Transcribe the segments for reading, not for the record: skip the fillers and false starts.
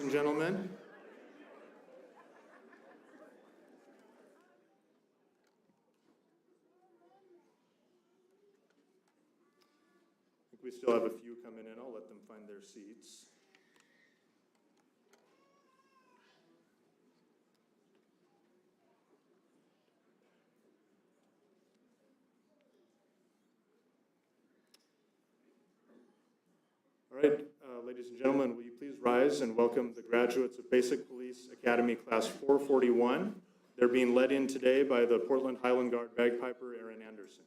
and gentlemen. I think we still have a few coming in. I'll let them find their seats. All right, ladies and gentlemen, will you please rise and welcome the graduates of Basic Police Academy Class 441. They're being led in today by the Portland Highland Guard bagpiper, Aaron Anderson.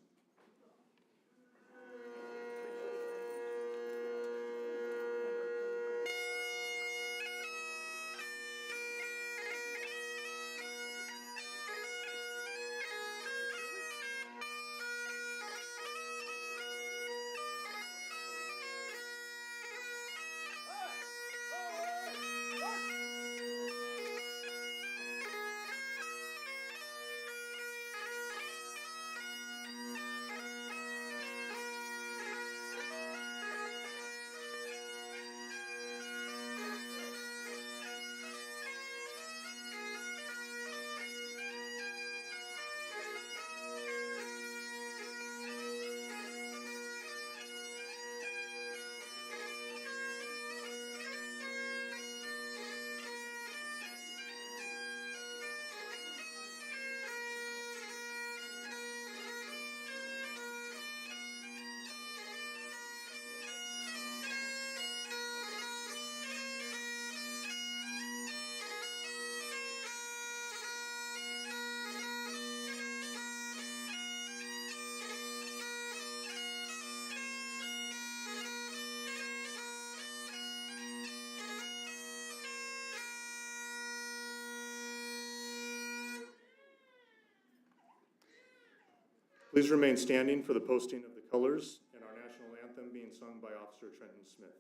Please remain standing for the posting of the colors and our national anthem being sung by Officer Trenton Smith.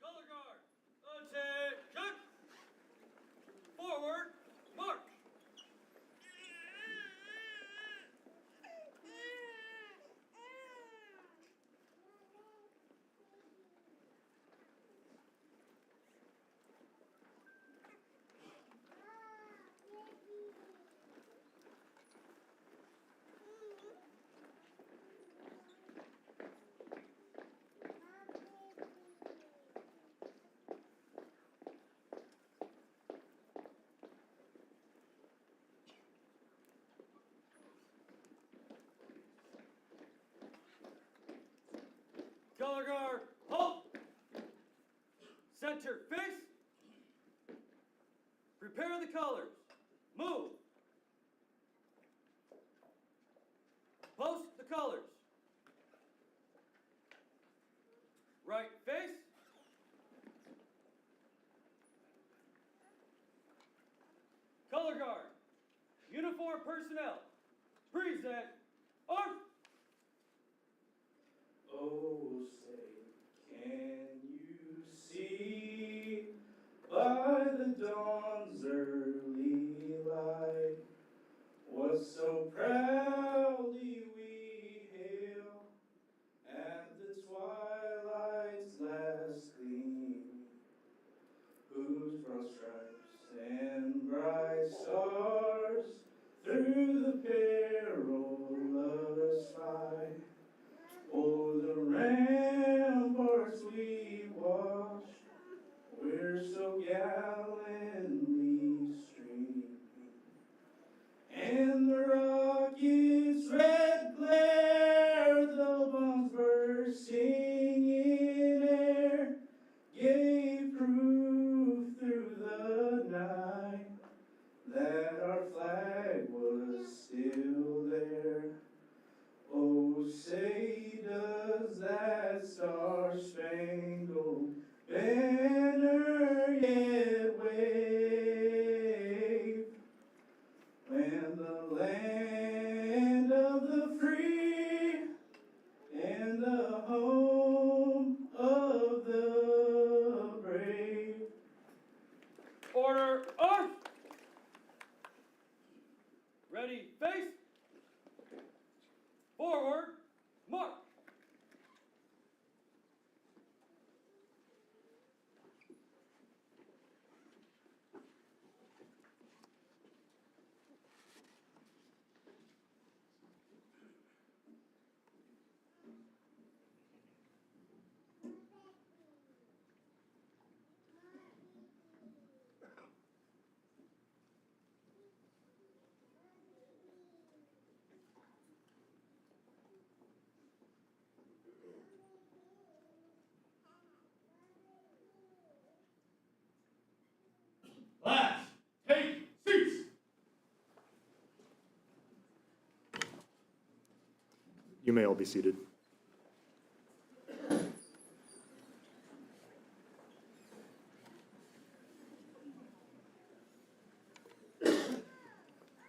Color guard, attention! Forward, march! Color guard, halt! Center face! Prepare the colors. Move! Post the colors. Right face. Color guard, uniform personnel, present arms. Oh, say, can you see by the dawn's early light what so proudly we hail at the twilight's last gleam, whose broad stripes and bright stars through the perilous fight. Oh, the ramparts we watched, we're so gallantly streaming, and the rocket's red glare, the bombs bursting in air, gave proof through the night that our flag was still there. Oh, say does that star-spangled banner yet wave, when the land of the free and the home of the brave. Order, arms! Ready, face! Forward, march! You may all be seated.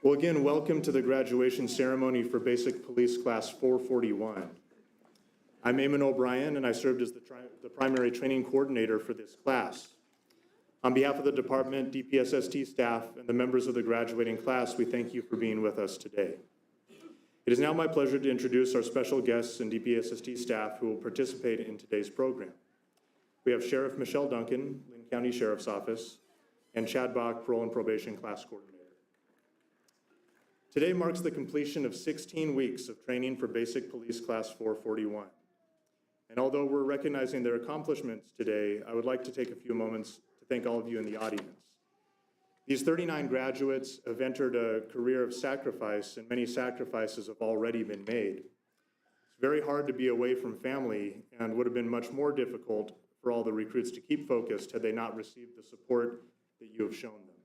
Well, again, welcome to the graduation ceremony for Basic Police Class 441. I'm Eamon O'Brien, and I served as the primary training coordinator for this class. On behalf of the department, DPSST staff, and the members of the graduating class, we thank you for being with us today. It is now my pleasure to introduce our special guests and DPSST staff who will participate in today's program. We have Sheriff Michelle Duncan, Linn County Sheriff's Office, and Chad Bach, Parole and Probation Class Coordinator. Today marks the completion of 16 weeks of training for Basic Police Class 441. And although we're recognizing their accomplishments today, I would like to take a few moments to thank all of you in the audience. These 39 graduates have entered a career of sacrifice, and many sacrifices have already been made. It's very hard to be away from family, and would have been much more difficult for all the recruits to keep focused had they not received the support that you have shown them.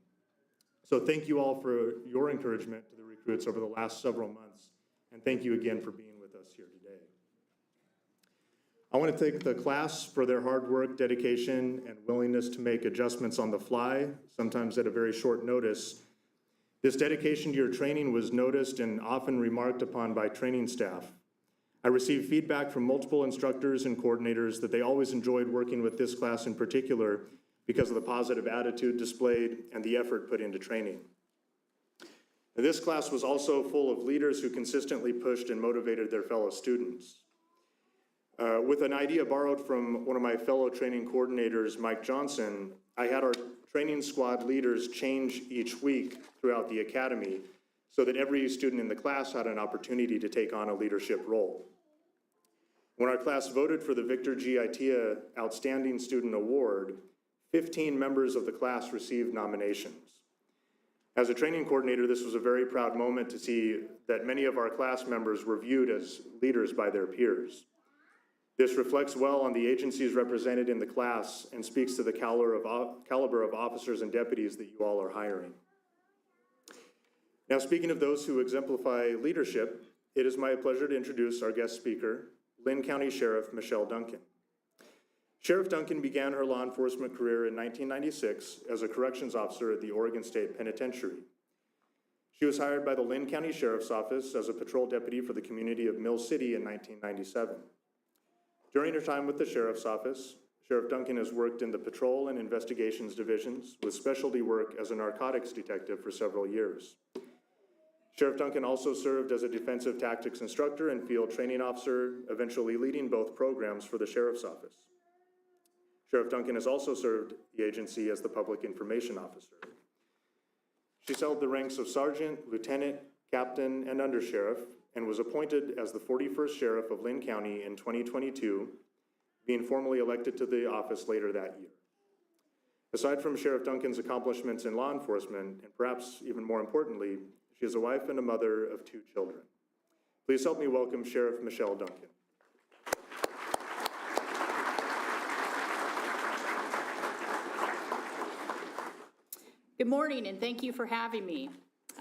So thank you all for your encouragement to the recruits over the last several months, and thank you again for being with us here today. I want to thank the class for their hard work, dedication, and willingness to make adjustments on the fly, sometimes at a very short notice. This dedication to your training was noticed and often remarked upon by training staff. I received feedback from multiple instructors and coordinators that they always enjoyed working with this class in particular because of the positive attitude displayed and the effort put into training. Now, this class was also full of leaders who consistently pushed and motivated their fellow students. With an idea borrowed from one of my fellow training coordinators, Mike Johnson, I had our training squad leaders change each week throughout the academy so that every student in the class had an opportunity to take on a leadership role. When our class voted for the Victor G. Itea Outstanding Student Award, 15 members of the class received nominations. As a training coordinator, this was a very proud moment to see that many of our class members were viewed as leaders by their peers. This reflects well on the agencies represented in the class and speaks to the caliber of officers and deputies that you all are hiring. Now, speaking of those who exemplify leadership, it is my pleasure to introduce our guest speaker, Linn County Sheriff Michelle Duncan. Sheriff Duncan began her law enforcement career in 1996 as a corrections officer at the Oregon State Penitentiary. She was hired by the Linn County Sheriff's Office as a patrol deputy for the community of Mill City in 1997. During her time with the Sheriff's Office, Sheriff Duncan has worked in the Patrol and Investigations divisions with specialty work as a narcotics detective for several years. Sheriff Duncan also served as a defensive tactics instructor and field training officer, eventually leading both programs for the Sheriff's Office. Sheriff Duncan has also served the agency as the Public Information Officer. She's held the ranks of sergeant, lieutenant, captain, and undersheriff, and was appointed as the 41st Sheriff of Linn County in 2022, being formally elected to the office later that year. Aside from Sheriff Duncan's accomplishments in law enforcement, and perhaps even more importantly, she is a wife and a mother of 2 children. Please help me welcome Sheriff Michelle Duncan. Good morning, and thank you for having me.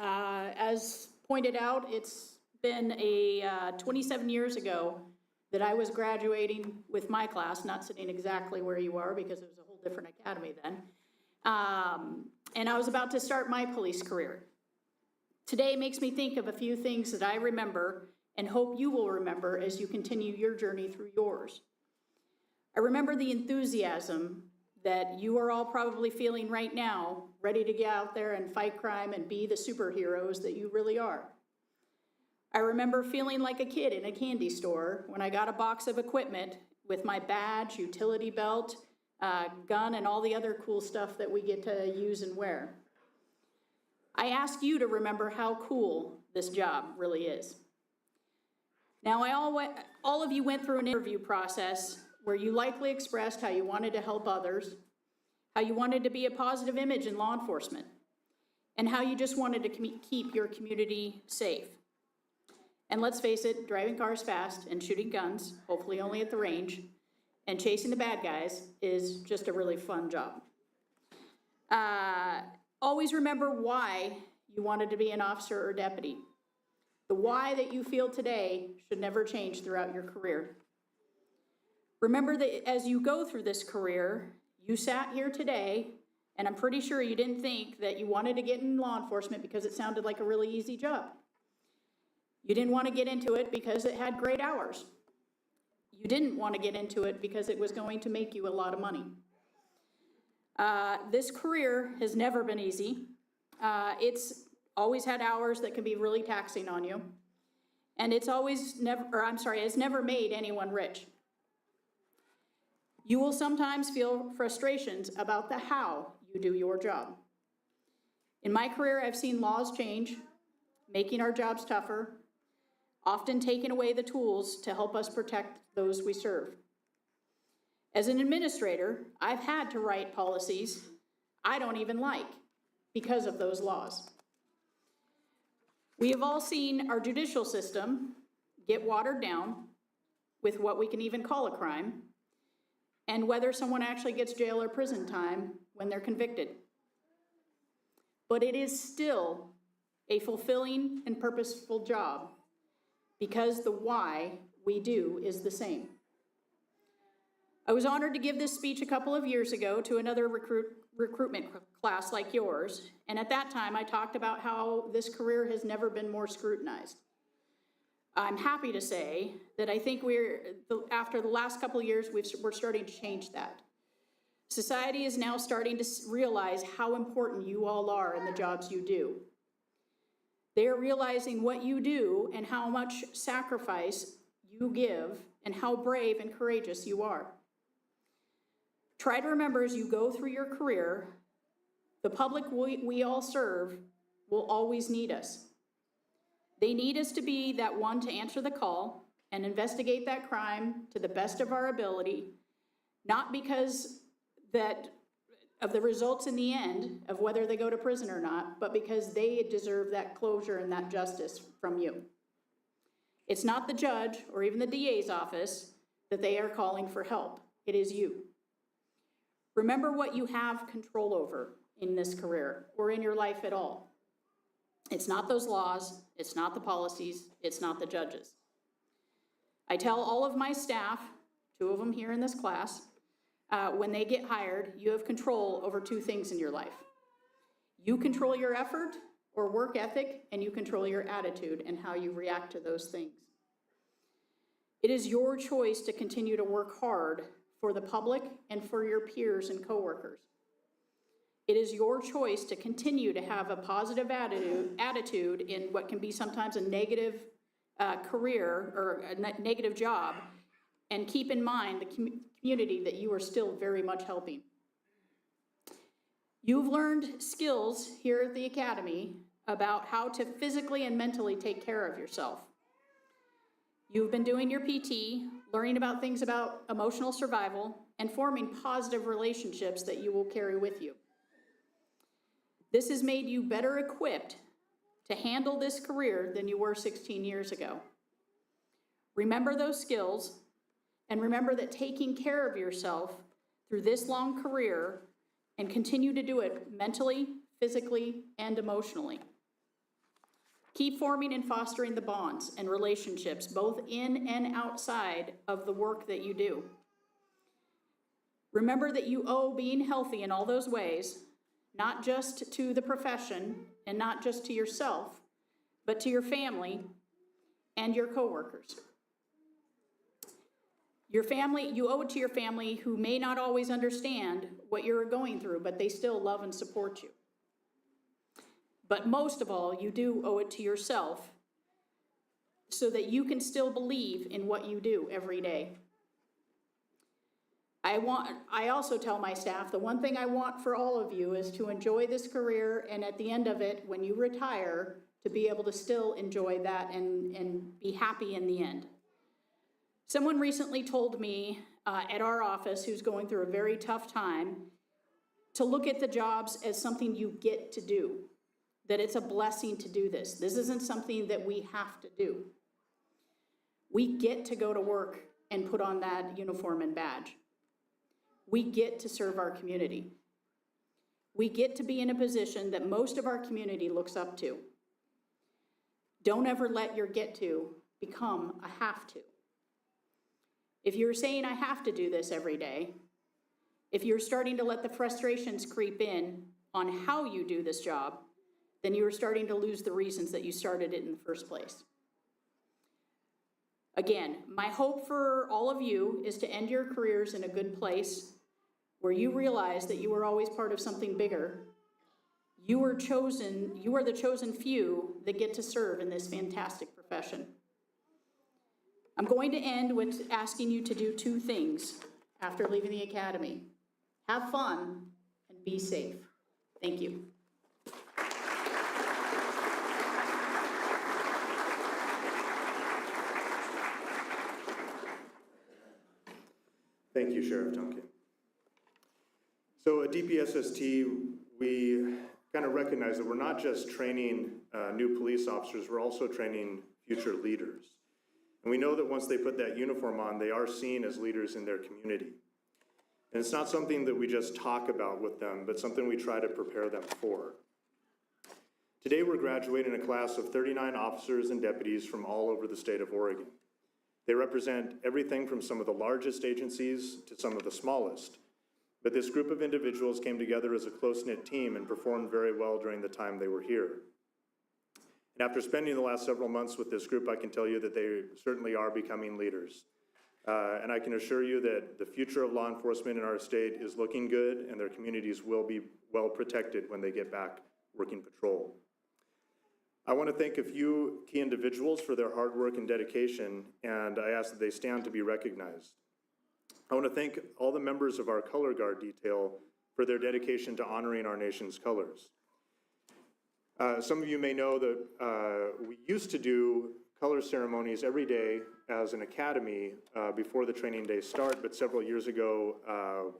As pointed out, it's been 27 years ago that I was graduating with my class, not sitting exactly where you are because it was a whole different academy then. And I was about to start my police career. Today makes me think of a few things that I remember and hope you will remember as you continue your journey through yours. I remember the enthusiasm that you are all probably feeling right now, ready to get out there and fight crime and be the superheroes that you really are. I remember feeling like a kid in a candy store when I got a box of equipment with my badge, utility belt, gun, and all the other cool stuff that we get to use and wear. I ask you to remember how cool this job really is. Now, all of you went through an interview process where you likely expressed how you wanted to help others, how you wanted to be a positive image in law enforcement, and how you just wanted to keep your community safe. And let's face it, driving cars fast and shooting guns, hopefully only at the range, and chasing the bad guys is just a really fun job. Always remember why you wanted to be an officer or deputy. The why that you feel today should never change throughout your career. Remember that as you go through this career, you sat here today, and I'm pretty sure you didn't think that you wanted to get in law enforcement because it sounded like a really easy job. You didn't want to get into it because it had great hours. You didn't want to get into it because it was going to make you a lot of money. This career has never been easy. It's always had hours that can be really taxing on you. And it's never made anyone rich. You will sometimes feel frustrations about the how you do your job. In my career, I've seen laws change, making our jobs tougher, often taking away the tools to help us protect those we serve. As an administrator, I've had to write policies I don't even like because of those laws. We have all seen our judicial system get watered down with what we can even call a crime, and whether someone actually gets jail or prison time when they're convicted. But it is still a fulfilling and purposeful job because the why we do is the same. I was honored to give this speech a couple of years ago to another recruitment class like yours, and at that time I talked about how this career has never been more scrutinized. I'm happy to say that I think after the last couple of years, we're starting to change that. Society is now starting to realize how important you all are in the jobs you do. They are realizing what you do and how much sacrifice you give and how brave and courageous you are. Try to remember as you go through your career, the public we all serve will always need us. They need us to be that one to answer the call and investigate that crime to the best of our ability, not because of the results in the end of whether they go to prison or not, but because they deserve that closure and that justice from you. It's not the judge or even the DA's office that they are calling for help. It is you. Remember what you have control over in this career or in your life at all. It's not those laws, it's not the policies, it's not the judges. I tell all of my staff, 2 of them here in this class, when they get hired, you have control over 2 things in your life. You control your effort or work ethic, and you control your attitude and how you react to those things. It is your choice to continue to work hard for the public and for your peers and coworkers. It is your choice to continue to have a positive attitude in what can be sometimes a negative career or a negative job, and keep in mind the community that you are still very much helping. You've learned skills here at the Academy about how to physically and mentally take care of yourself. You've been doing your PT, learning about things about emotional survival, and forming positive relationships that you will carry with you. This has made you better equipped to handle this career than you were 16 years ago. Remember those skills, and remember that taking care of yourself through this long career and continue to do it mentally, physically, and emotionally. Keep forming and fostering the bonds and relationships, both in and outside of the work that you do. Remember that you owe being healthy in all those ways, not just to the profession and not just to yourself, but to your family and your coworkers. Your family, you owe it to your family who may not always understand what you're going through, but they still love and support you. But most of all, you do owe it to yourself so that you can still believe in what you do every day. I also tell my staff, the one thing I want for all of you is to enjoy this career, and at the end of it, when you retire, to be able to still enjoy that and be happy in the end. Someone recently told me at our office, who's going through a very tough time, to look at the jobs as something you get to do, that it's a blessing to do this. This isn't something that we have to do. We get to go to work and put on that uniform and badge. We get to serve our community. We get to be in a position that most of our community looks up to. Don't ever let your get to become a have to. If you're saying, I have to do this every day, if you're starting to let the frustrations creep in on how you do this job, then you are starting to lose the reasons that you started it in the first place. Again, my hope for all of you is to end your careers in a good place where you realize that you were always part of something bigger. You are the chosen few that get to serve in this fantastic profession. I'm going to end with asking you to do two things after leaving the academy. Have fun and be safe. Thank you. Thank you, Sheriff Duncan. So at DPSST, we kind of recognize that we're not just training new police officers, we're also training future leaders. And we know that once they put that uniform on, they are seen as leaders in their community. And it's not something that we just talk about with them, but something we try to prepare them for. Today, we're graduating a class of 39 officers and deputies from all over the state of Oregon. They represent everything from some of the largest agencies to some of the smallest. But this group of individuals came together as a close-knit team and performed very well during the time they were here. And after spending the last several months with this group, I can tell you that they certainly are becoming leaders. And I can assure you that the future of law enforcement in our state is looking good, and their communities will be well protected when they get back working patrol. I want to thank a few key individuals for their hard work and dedication, and I ask that they stand to be recognized. I want to thank all the members of our Color Guard detail for their dedication to honoring our nation's colors. Some of you may know that we used to do color ceremonies every day as an academy before the training day start, but several years ago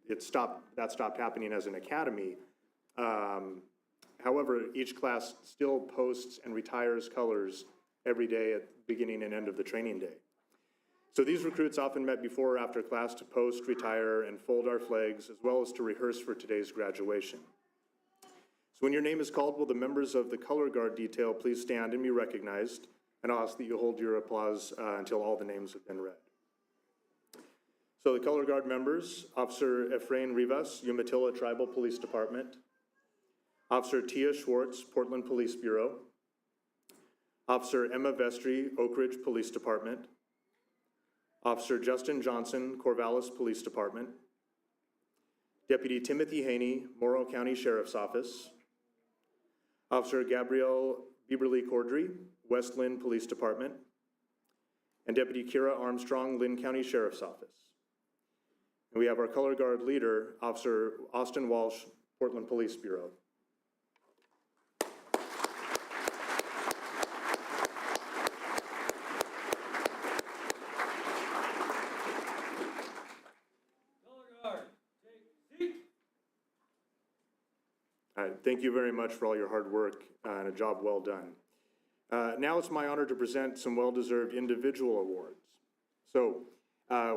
that stopped happening as an academy. However, each class still posts and retires colors every day at the beginning and end of the training day. So these recruits often met before or after class to post, retire, and fold our flags, as well as to rehearse for today's graduation. So when your name is called, will the members of the Color Guard detail please stand and be recognized, and I'll ask that you hold your applause until all the names have been read. So the Color Guard members: Officer Efrain Rivas, Umatilla Tribal Police Department; Officer Tia Schwartz, Portland Police Bureau; Officer Emma Vestry, Oak Ridge Police Department; Officer Justin Johnson, Corvallis Police Department; Deputy Timothy Haney, Morrow County Sheriff's Office; Officer Gabrielle Bieberly-Cordry, West Lynn Police Department; and Deputy Kira Armstrong, Lynn County Sheriff's Office. And we have our Color Guard leader, Officer Austin Walsh, Portland Police Bureau. Thank you very much for all your hard work and a job well done. Now it's my honor to present some well-deserved individual awards. So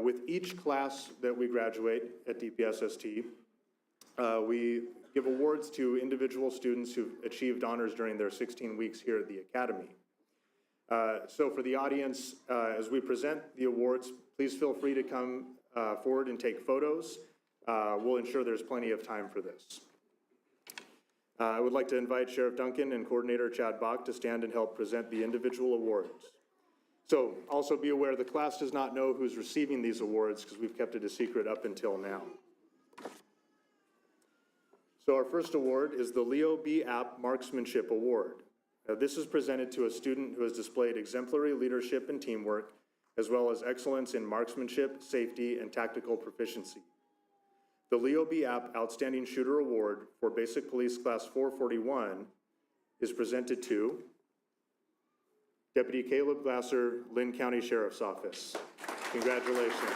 with each class that we graduate at DPSST, we give awards to individual students who've achieved honors during their 16 weeks here at the Academy. So for the audience, as we present the awards, please feel free to come forward and take photos. We'll ensure there's plenty of time for this. I would like to invite Sheriff Duncan and Coordinator Chad Bach to stand and help present the individual awards. So also be aware the class does not know who's receiving these awards because we've kept it a secret up until now. So our first award is the Leo B. App Marksmanship Award. Now, this is presented to a student who has displayed exemplary leadership and teamwork, as well as excellence in marksmanship, safety, and tactical proficiency. The Leo B. App Outstanding Shooter Award for Basic Police Class 441 is presented to Deputy Caleb Glasser, Lynn County Sheriff's Office. Congratulations.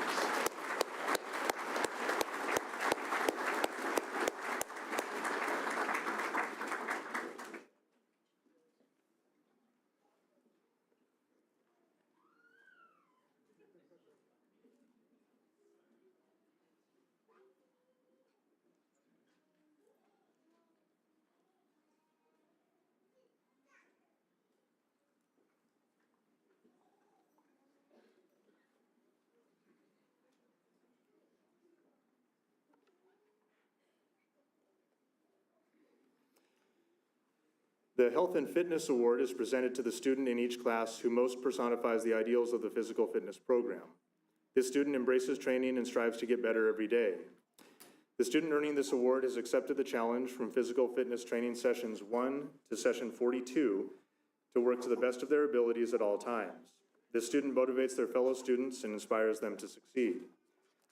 The Health and Fitness Award is presented to the student in each class who most personifies the ideals of the physical fitness program. This student embraces training and strives to get better every day. The student earning this award has accepted the challenge from physical fitness training sessions 1 to session 42 to work to the best of their abilities at all times. This student motivates their fellow students and inspires them to succeed.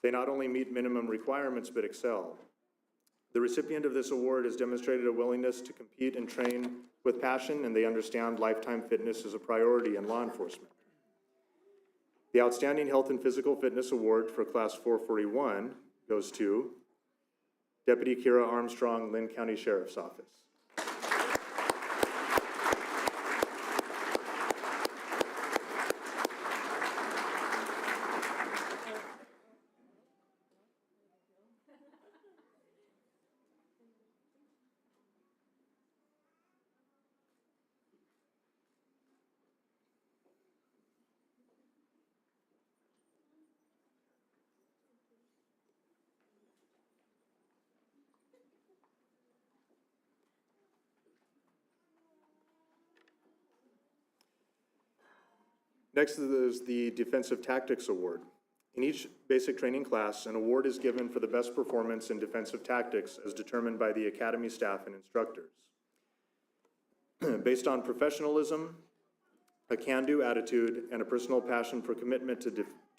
They not only meet minimum requirements, but excel. The recipient of this award has demonstrated a willingness to compete and train with passion, and they understand lifetime fitness is a priority in law enforcement. The Outstanding Health and Physical Fitness Award for Class 441 goes to Deputy Kira Armstrong, Lynn County Sheriff's Office. Next is the Defensive Tactics Award. In each basic training class, an award is given for the best performance in defensive tactics as determined by the academy staff and instructors. Based on professionalism, a can-do attitude, and a personal passion for commitment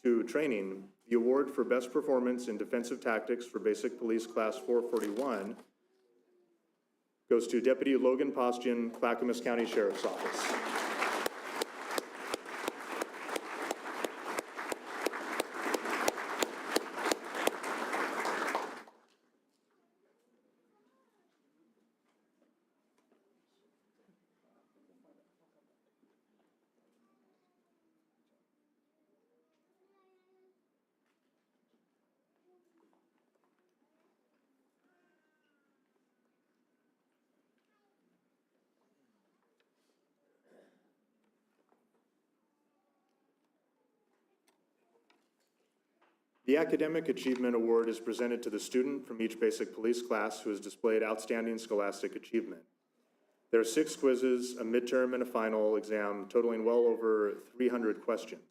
to training, the award for best performance in defensive tactics for Basic Police Class 441 goes to Deputy Logan Postian, Clackamas County Sheriff's Office. The Academic Achievement Award is presented to the student from each basic police class who has displayed outstanding scholastic achievement. There are 6 quizzes, a midterm, and a final exam totaling well over 300 questions.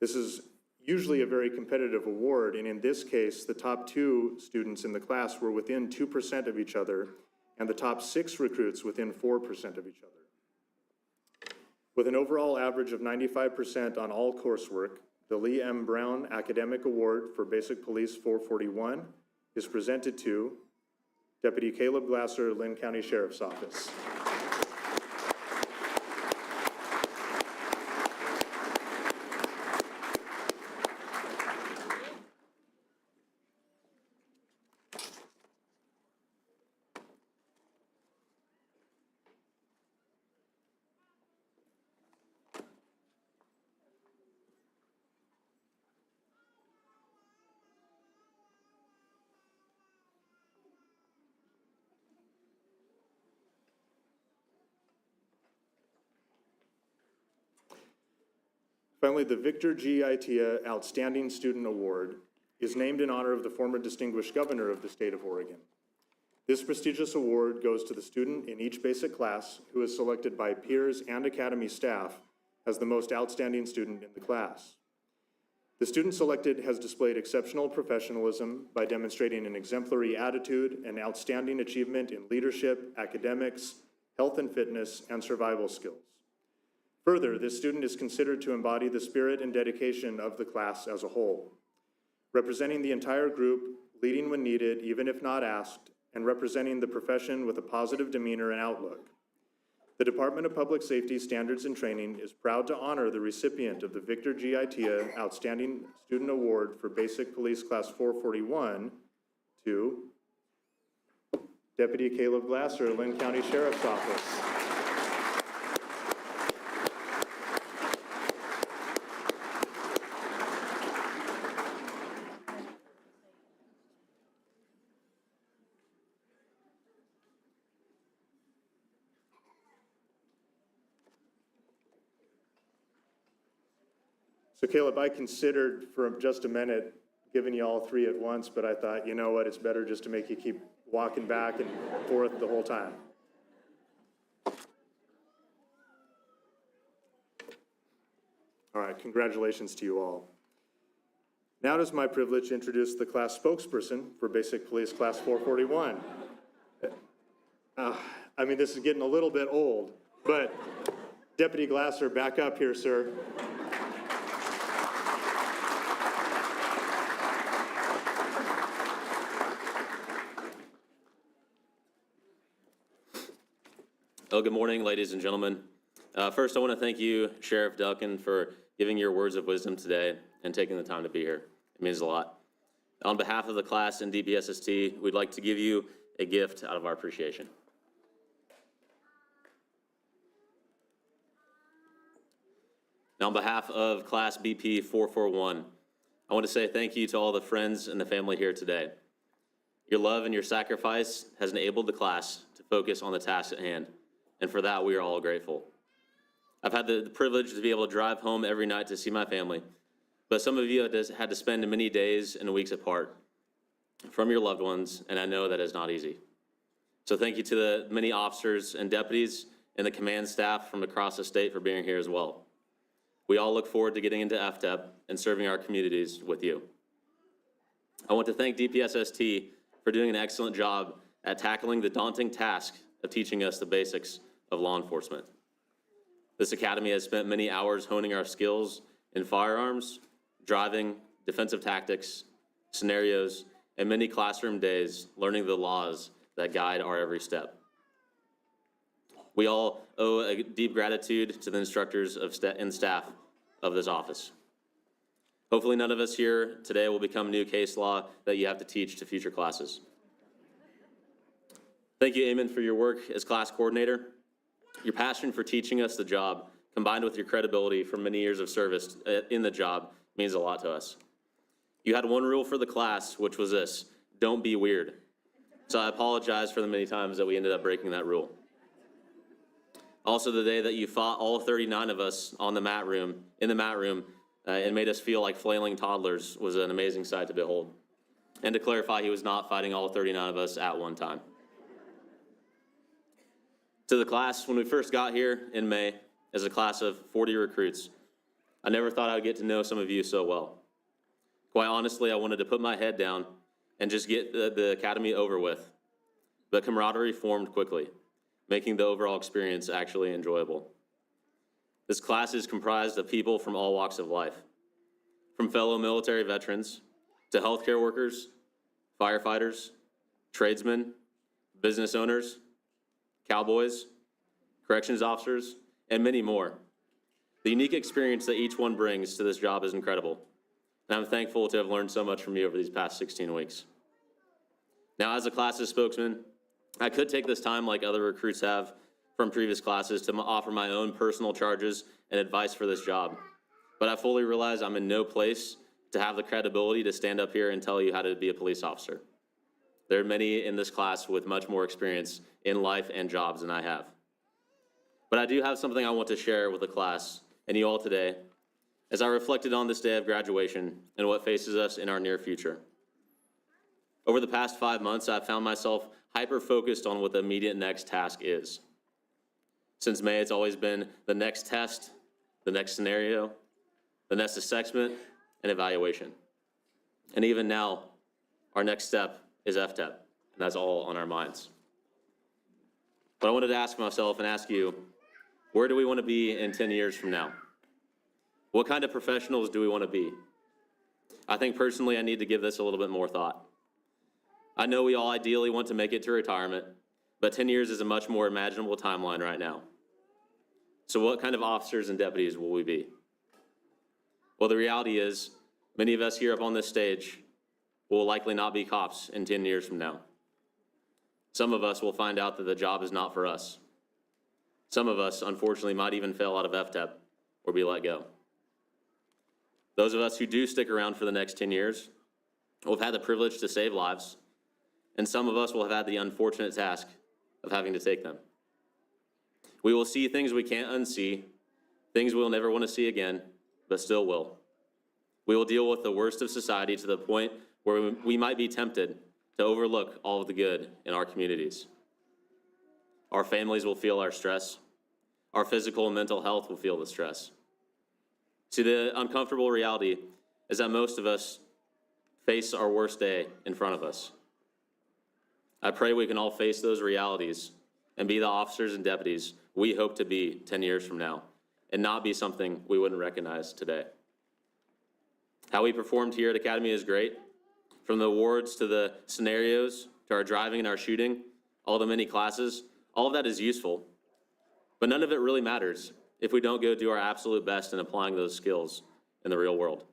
This is usually a very competitive award, and in this case, the top 2 students in the class were within 2% of each other, and the top 6 recruits within 4% of each other. With an overall average of 95% on all coursework, the Lee M. Brown Academic Award for Basic Police 441 is presented to Deputy Caleb Glasser, Lynn County Sheriff's Office. Finally, the Victor G. Itea Outstanding Student Award is named in honor of the former distinguished governor of the state of Oregon. This prestigious award goes to the student in each basic class who is selected by peers and academy staff as the most outstanding student in the class. The student selected has displayed exceptional professionalism by demonstrating an exemplary attitude and outstanding achievement in leadership, academics, health and fitness, and survival skills. Further, this student is considered to embody the spirit and dedication of the class as a whole. Representing the entire group, leading when needed, even if not asked, and representing the profession with a positive demeanor and outlook. The Department of Public Safety Standards and Training is proud to honor the recipient of the Victor G. Itea Outstanding Student Award for Basic Police Class 441 to Deputy Caleb Glasser, Lynn County Sheriff's Office. So Caleb, I considered for just a minute giving you all 3 at once, but I thought, you know what, it's better just to make you keep walking back and forth the whole time. All right, congratulations to you all. Now it is my privilege to introduce the class spokesperson for Basic Police Class 441. I mean, this is getting a little bit old, but Deputy Glasser, back up here, sir. Well, good morning, ladies and gentlemen. First, I want to thank you, Sheriff Duncan, for giving your words of wisdom today and taking the time to be here. It means a lot. On behalf of the class and DPSST, we'd like to give you a gift out of our appreciation. Now, on behalf of Class BP 441, I want to say thank you to all the friends and the family here today. Your love and your sacrifice has enabled the class to focus on the task at hand, and for that, we are all grateful. I've had the privilege to be able to drive home every night to see my family, but some of you had to spend many days and weeks apart from your loved ones, and I know that is not easy. So thank you to the many officers and deputies and the command staff from across the state for being here as well. We all look forward to getting into FTEP and serving our communities with you. I want to thank DPSST for doing an excellent job at tackling the daunting task of teaching us the basics of law enforcement. This academy has spent many hours honing our skills in firearms, driving, defensive tactics, scenarios, and many classroom days learning the laws that guide our every step. We all owe a deep gratitude to the instructors and staff of this office. Hopefully none of us here today will become new case law that you have to teach to future classes. Thank you, Eamon, for your work as class coordinator. Your passion for teaching us the job, combined with your credibility from many years of service in the job, means a lot to us. You had one rule for the class, which was this: don't be weird. So I apologize for the many times that we ended up breaking that rule. Also, the day that you fought all 39 of us in the mat room, and made us feel like flailing toddlers was an amazing sight to behold. And to clarify, he was not fighting all 39 of us at one time. To the class, when we first got here in May, as a class of 40 recruits, I never thought I would get to know some of you so well. Quite honestly, I wanted to put my head down and just get the academy over with. But camaraderie formed quickly, making the overall experience actually enjoyable. This class is comprised of people from all walks of life, from fellow military veterans to healthcare workers, firefighters, tradesmen, business owners, cowboys, corrections officers, and many more. The unique experience that each one brings to this job is incredible, and I'm thankful to have learned so much from you over these past 16 weeks. Now, as a class's spokesman, I could take this time, like other recruits have from previous classes, to offer my own personal charges and advice for this job, but I fully realize I'm in no place to have the credibility to stand up here and tell you how to be a police officer. There are many in this class with much more experience in life and jobs than I have. But I do have something I want to share with the class and you all today as I reflected on this day of graduation and what faces us in our near future. Over the past 5 months, I've found myself hyper-focused on what the immediate next task is. Since May, it's always been the next test, the next scenario, the next assessment, and evaluation. And even now, our next step is FTEP, and that's all on our minds. But I wanted to ask myself and ask you, where do we want to be in 10 years from now? What kind of professionals do we want to be? I think personally I need to give this a little bit more thought. I know we all ideally want to make it to retirement, but 10 years is a much more imaginable timeline right now. So what kind of officers and deputies will we be? Well, the reality is, many of us here up on this stage will likely not be cops in 10 years from now. Some of us will find out that the job is not for us. Some of us, unfortunately, might even fail out of FTEP or be let go. Those of us who do stick around for the next 10 years will have had the privilege to save lives, and some of us will have had the unfortunate task of having to take them. We will see things we can't unsee, things we'll never want to see again, but still will. We will deal with the worst of society to the point where we might be tempted to overlook all of the good in our communities. Our families will feel our stress. Our physical and mental health will feel the stress. See, the uncomfortable reality is that most of us face our worst day in front of us. I pray we can all face those realities and be the officers and deputies we hope to be 10 years from now, and not be something we wouldn't recognize today. How we performed here at Academy is great. From the awards to the scenarios to our driving and our shooting, all the many classes, all of that is useful. But none of it really matters if we don't go do our absolute best in applying those skills in the real world.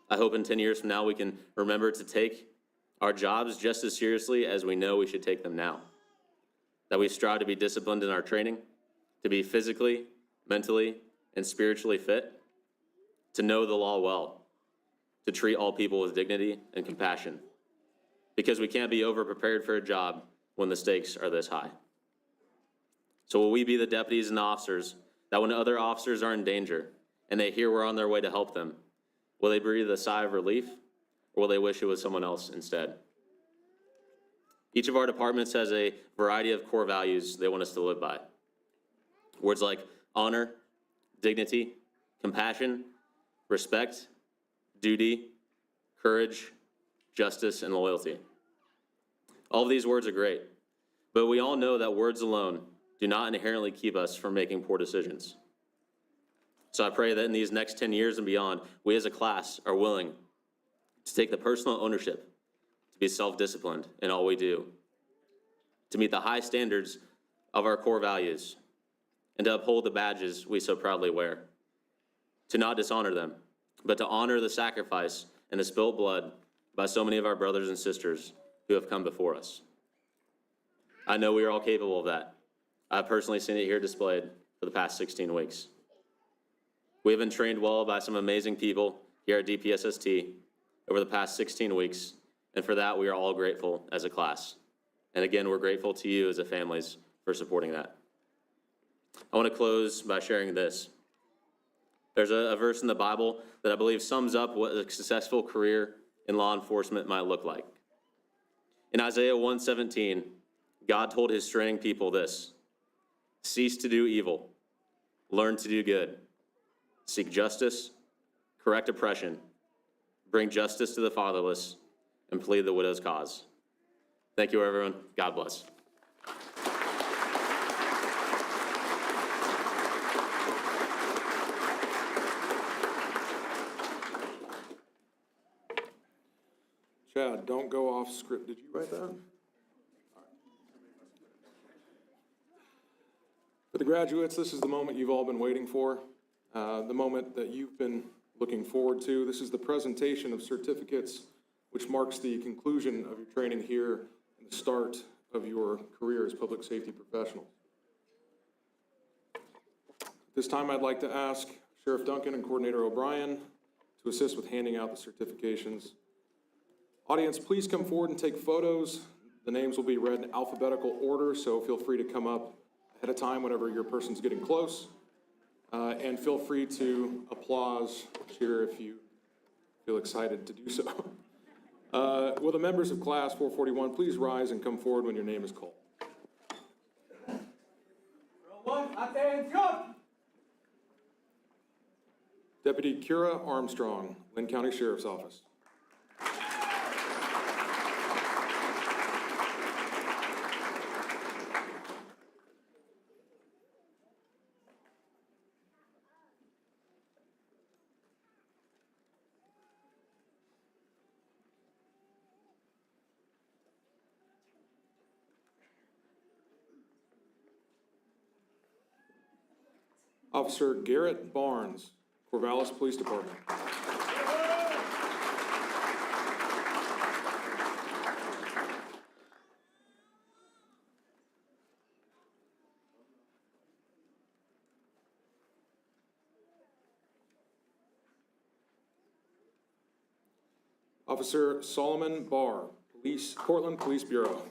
I hope in 10 years from now we can remember to take our jobs just as seriously as we know we should take them now. That we strive to be disciplined in our training, to be physically, mentally, and spiritually fit, to know the law well, to treat all people with dignity and compassion, because we can't be over-prepared for a job when the stakes are this high. So will we be the deputies and the officers that when other officers are in danger and they hear we're on their way to help them, will they breathe a sigh of relief, or will they wish it was someone else instead? Each of our departments has a variety of core values they want us to live by. Words like honor, dignity, compassion, respect, duty, courage, justice, and loyalty. All of these words are great, but we all know that words alone do not inherently keep us from making poor decisions. So I pray that in these next 10 years and beyond, we as a class are willing to take the personal ownership to be self-disciplined in all we do, to meet the high standards of our core values, and to uphold the badges we so proudly wear, to not dishonor them, but to honor the sacrifice and the spilled blood by so many of our brothers and sisters who have come before us. I know we are all capable of that. I've personally seen it here displayed for the past 16 weeks. We have been trained well by some amazing people here at DPSST over the past 16 weeks, and for that we are all grateful as a class. And again, we're grateful to you as a families for supporting that. I want to close by sharing this. There's a verse in the Bible that I believe sums up what a successful career in law enforcement might look like. In Isaiah 1:17, God told his straying people this: cease to do evil, learn to do good, seek justice, correct oppression, bring justice to the fatherless, and plead the widow's cause. Thank you, everyone. God bless. Chad, don't go off script. Did you write that? For the graduates, this is the moment you've all been waiting for, the moment that you've been looking forward to. This is the presentation of certificates, which marks the conclusion of your training here and the start of your career as public safety professionals. This time, I'd like to ask Sheriff Duncan and Coordinator O'Brien to assist with handing out the certifications. Audience, please come forward and take photos. The names will be read in alphabetical order, so feel free to come up ahead of time whenever your person's getting close. And feel free to applause, cheer if you feel excited to do so. Will the members of Class 441 please rise and come forward when your name is called? Deputy Kira Armstrong, Lynn County Sheriff's Office. Officer Garrett Barnes, Corvallis Police Department. Officer Solomon Barr, Portland Police Bureau.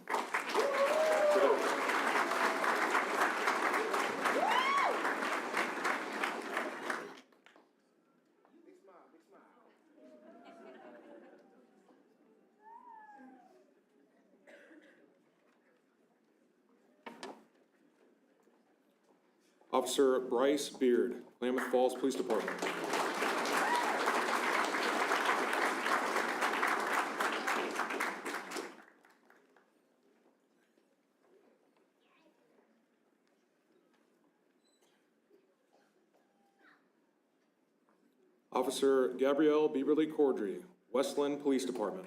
Officer Bryce Beard, Klamath Falls Police Department. Officer Gabrielle Bieberly Cordry, Westland Police Department.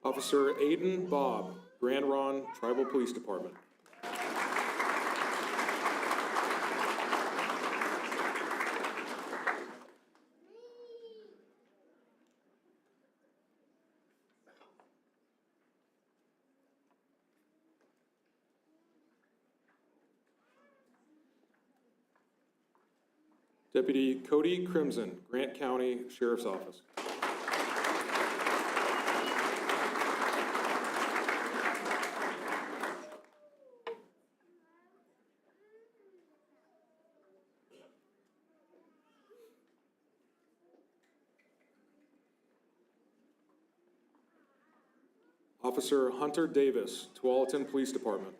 Officer Aiden Bob, Grand Ron Tribal Police Department. Deputy Cody Crimson, Grant County Sheriff's Office. Officer Hunter Davis, Tualatin Police Department.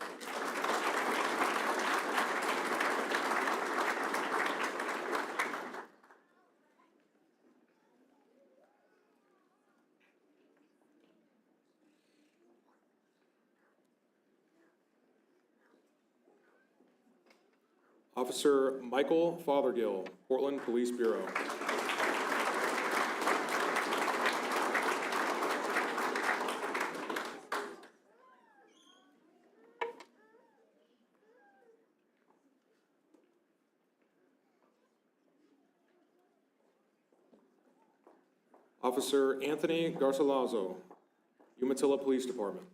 Officer Michael Fothergill, Portland Police Bureau. Officer Anthony Garcilaso, Umatilla Police Department.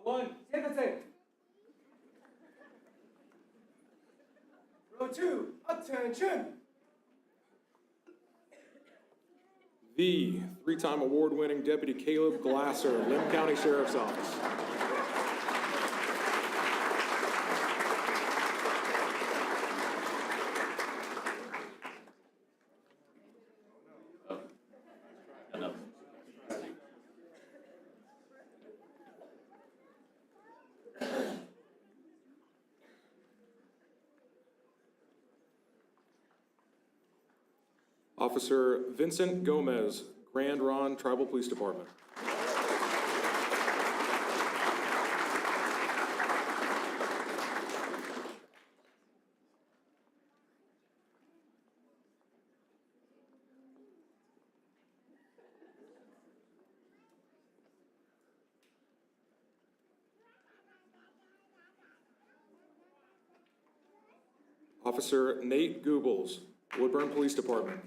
Row 1, siéntese. Row 2, attention. The three-time award-winning Deputy Caleb Glasser, Lim County Sheriff's Office. Officer Vincent Gomez, Grand Ron Tribal Police Department. Officer Nate Goebbels, Woodburn Police Department.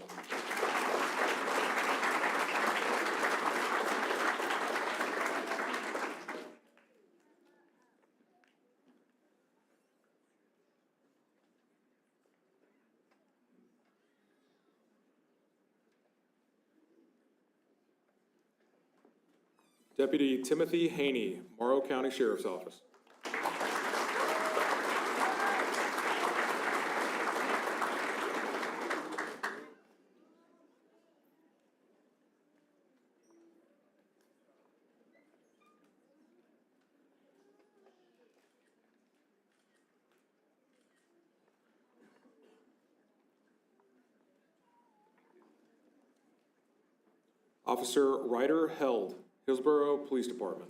Deputy Timothy Haney, Morrow County Sheriff's Office. Officer Ryder Held, Hillsborough Police Department.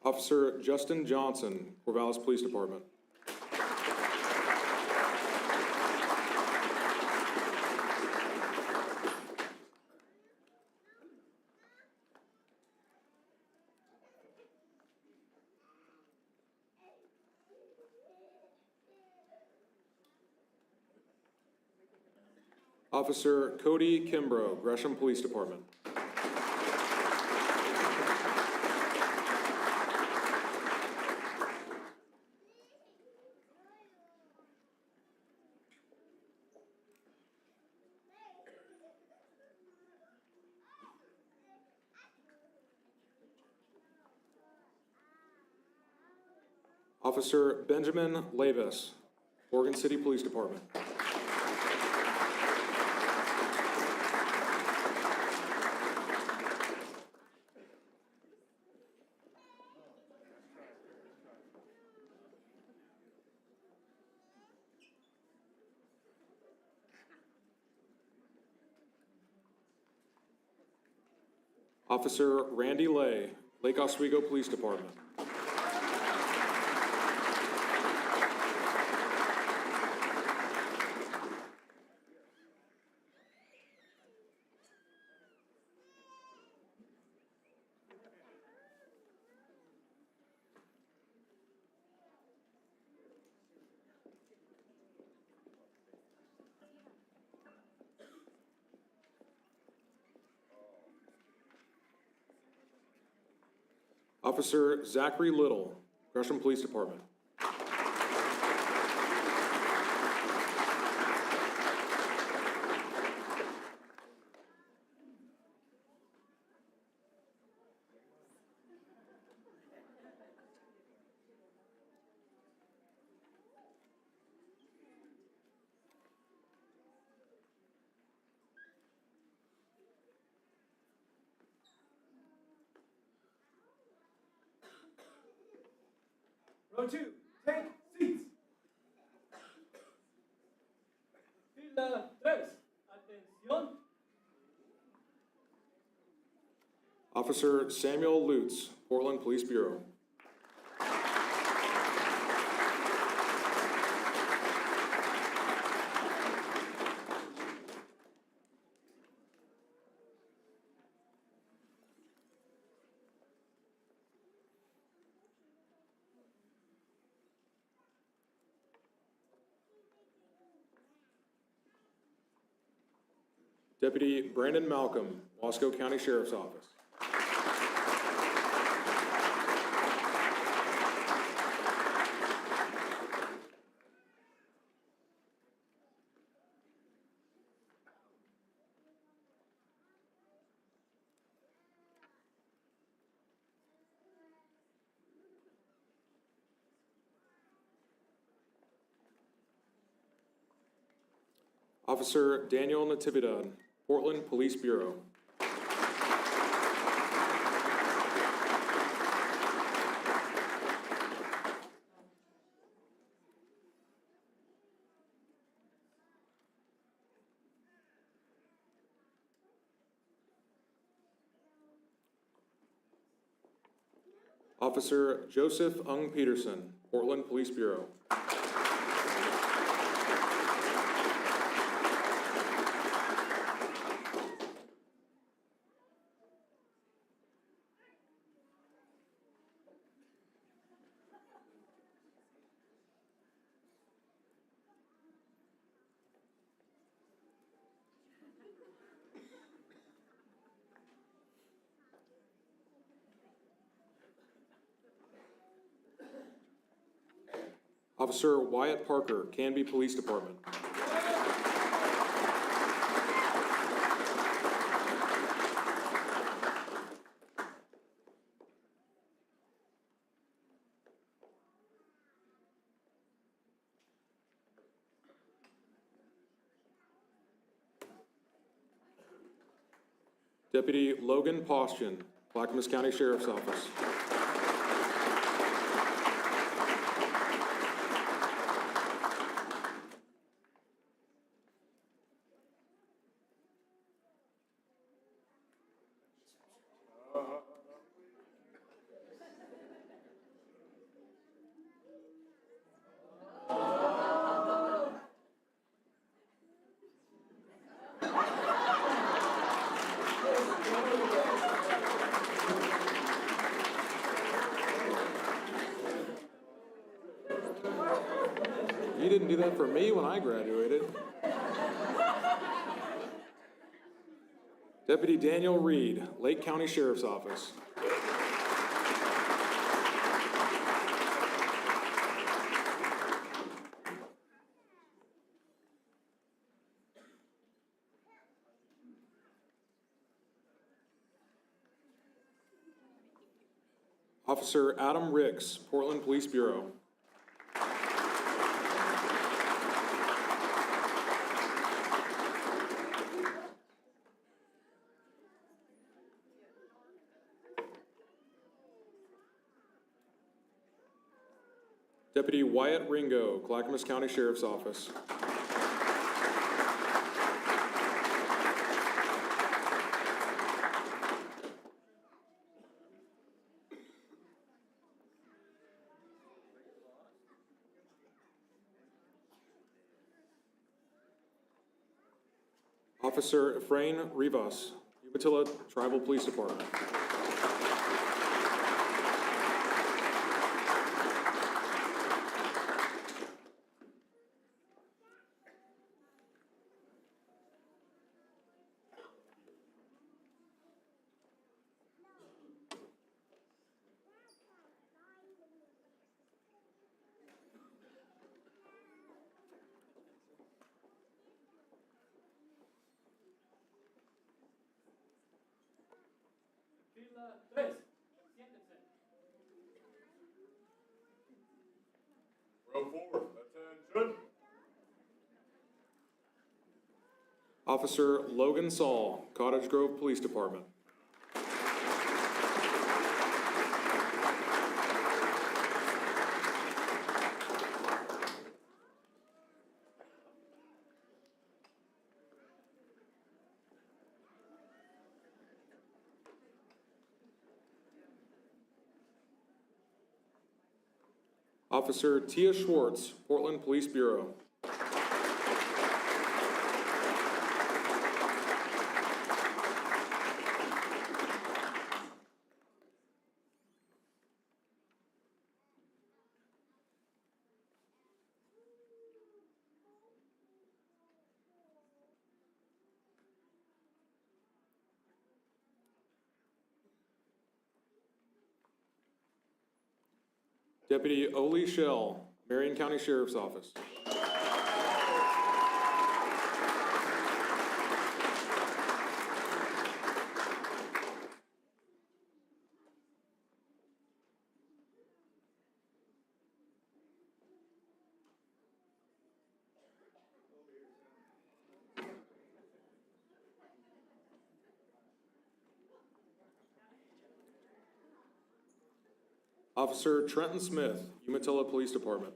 Officer Justin Johnson, Corvallis Police Department. Officer Cody Kimbrough, Gresham Police Department. Officer Benjamin Lavis, Oregon City Police Department. Officer Randy Lay, Lake Oswego Police Department. Officer Zachary Little, Gresham Police Department. Row 2, take seats. Fila 3, atención. Officer Samuel Lutz, Portland Police Bureau. Deputy Brandon Malcolm, Wasco County Sheriff's Office. Officer Daniel Natividad, Portland Police Bureau. Officer Joseph Ung Peterson, Portland Police Bureau. Officer Wyatt Parker, Canby Police Department. Deputy Logan Postian, Clackamas County Sheriff's Office. do that for me when I graduated. Deputy Daniel Reed, Lake County Sheriff's Office. Officer Adam Ricks, Portland Police Bureau. Deputy Wyatt Ringo, Clackamas County Sheriff's Office. Officer Efrain Rivas, Umatilla Tribal Police Department. Fila 3, siéntense. Row 4, attention. Officer Logan Saul, Cottage Grove Police Department. Officer Tia Schwartz, Portland Police Bureau. Deputy Oli Shell, Marion County Sheriff's Office. Officer Trenton Smith, Umatilla Police Department.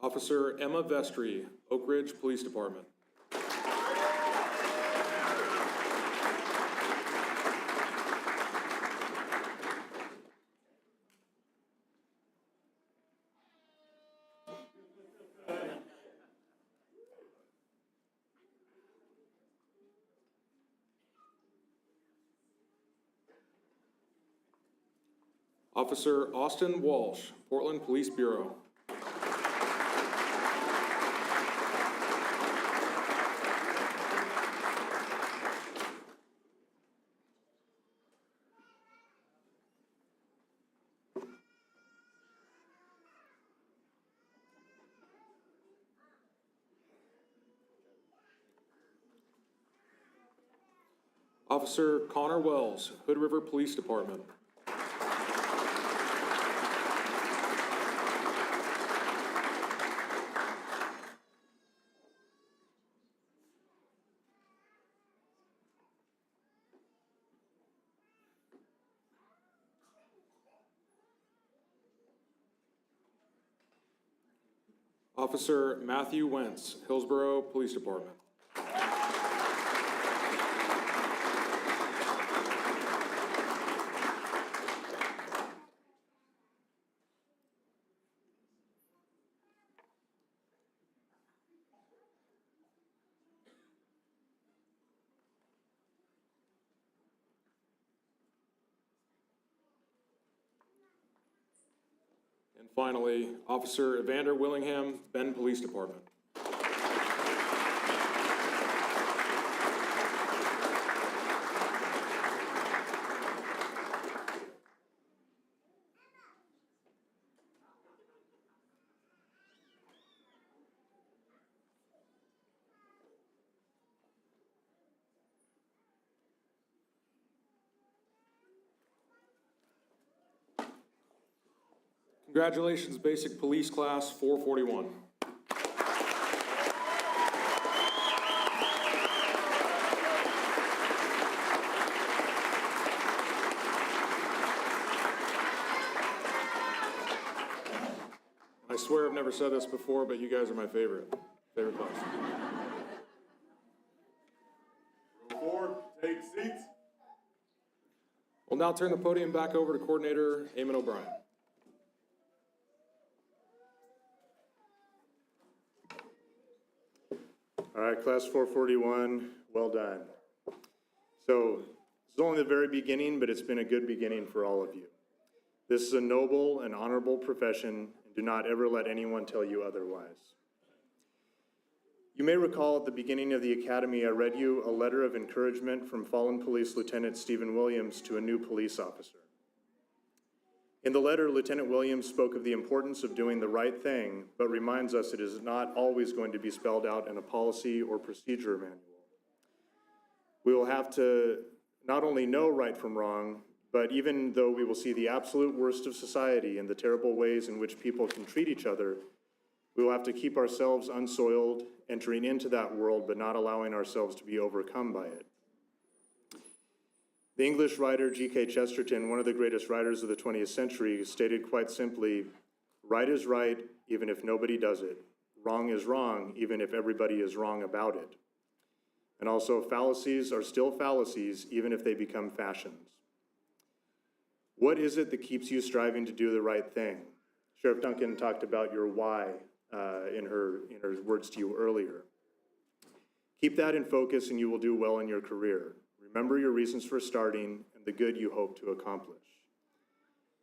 Officer Emma Vestry, Oak Ridge Police Department. Officer Austin Walsh, Portland Police Bureau. Officer Connor Wells, Hood River Police Department. Officer Matthew Wentz, Hillsborough Police Department. And finally, Officer Evander Willingham, Bend Police Department. Congratulations, Basic Police Class 441. I swear I've never said this before, but you guys are my favorite class. Row 4, take seats. We'll now turn the podium back over to Coordinator Eamon O'Brien. All right, Class 441, well done. So, it's only the very beginning, but it's been a good beginning for all of you. This is a noble and honorable profession, and do not ever let anyone tell you otherwise. You may recall at the beginning of the academy, I read you a letter of encouragement from fallen Police Lieutenant Stephen Williams to a new police officer. In the letter, Lieutenant Williams spoke of the importance of doing the right thing, but reminds us it is not always going to be spelled out in a policy or procedure manual. We will have to not only know right from wrong, but even though we will see the absolute worst of society and the terrible ways in which people can treat each other, we will have to keep ourselves unsoiled, entering into that world, but not allowing ourselves to be overcome by it. The English writer G.K. Chesterton, one of the greatest writers of the 20th century, stated quite simply, "Right is right, even if nobody does it. Wrong is wrong, even if everybody is wrong about it." And also, fallacies are still fallacies, even if they become fashions. What is it that keeps you striving to do the right thing? Sheriff Duncan talked about your why in her words to you earlier. Keep that in focus and you will do well in your career. Remember your reasons for starting and the good you hope to accomplish.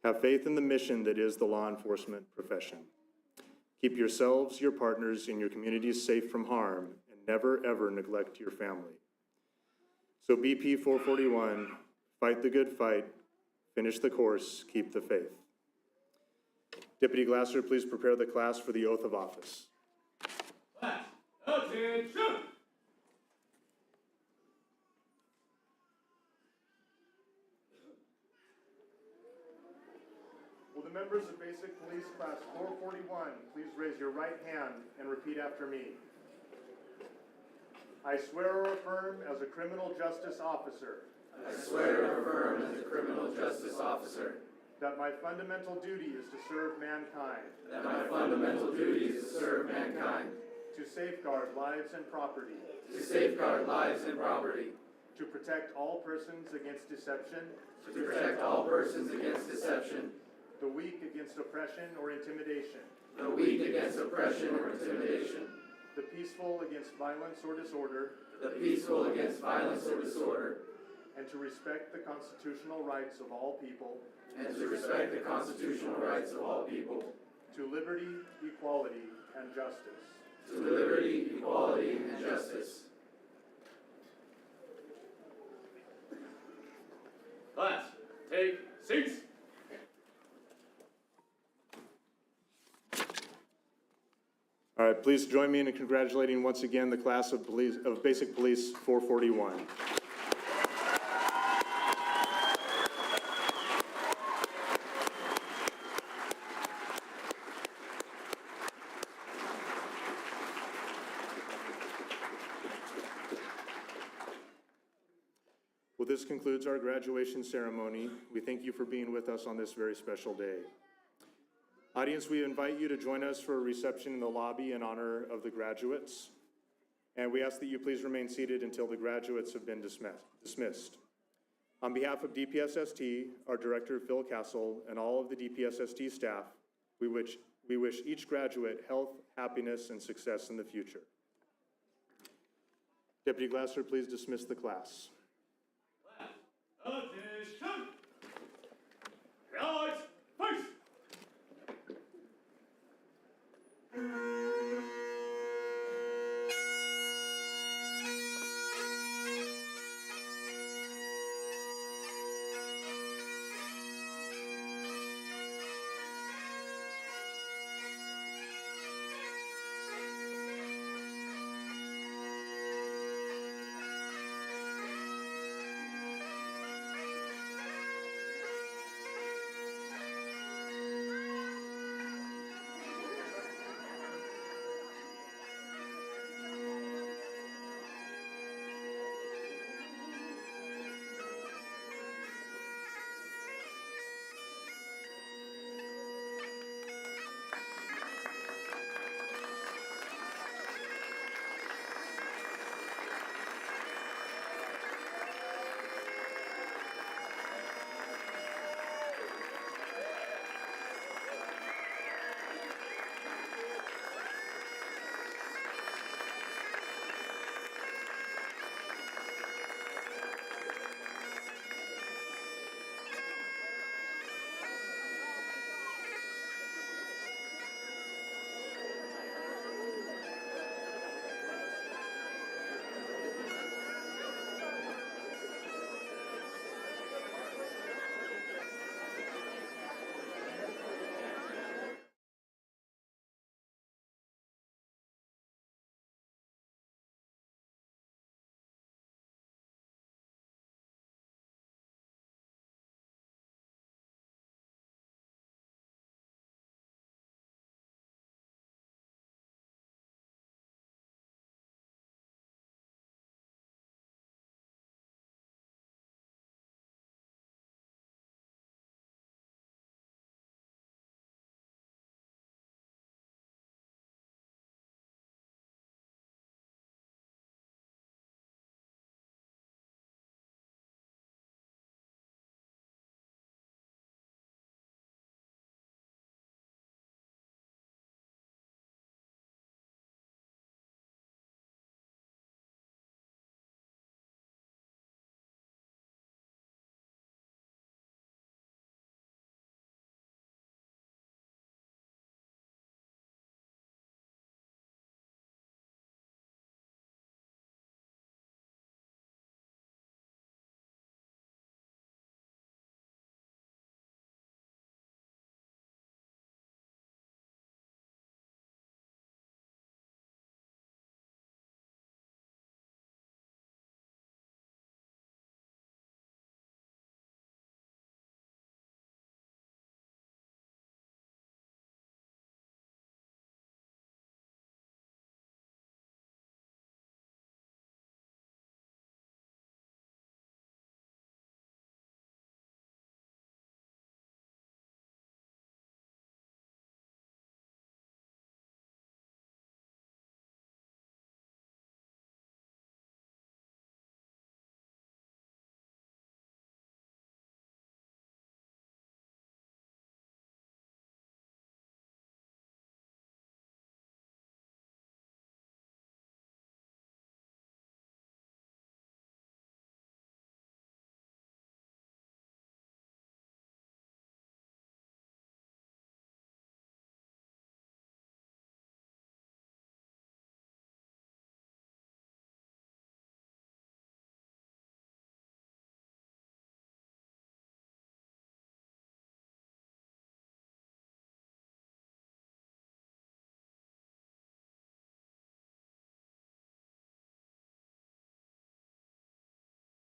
Have faith in the mission that is the law enforcement profession. Keep yourselves, your partners, and your communities safe from harm, and never, ever neglect your family. So BP 441, fight the good fight, finish the course, keep the faith. Deputy Glasser, please prepare the class for the oath of office. Class, attention! Will the members of Basic Police Class 441 please raise your right hand and repeat after me? I swear or affirm as a criminal justice officer. I swear or affirm as a criminal justice officer That my fundamental duty is to serve mankind. that my fundamental duty is to serve mankind, To safeguard lives and property. to safeguard lives and property, To protect all persons against deception. to protect all persons against deception, The weak against oppression or intimidation. the weak against oppression or intimidation, The peaceful against violence or disorder. the peaceful against violence or disorder, And to respect the constitutional rights of all people. and to respect the constitutional rights of all people, To liberty, equality, and justice. to liberty, equality, and justice. Class, take seats. All right, please join me in congratulating once again the class of Basic Police 441. Well, this concludes our graduation ceremony. We thank you for being with us on this very special day. Audience, we invite you to join us for a reception in the lobby in honor of the graduates. And we ask that you please remain seated until the graduates have been dismissed. On behalf of DPSST, our Director Phil Castle, and all of the DPSST staff, we wish each graduate health, happiness, and success in the future. Deputy Glasser, please dismiss the class. Class,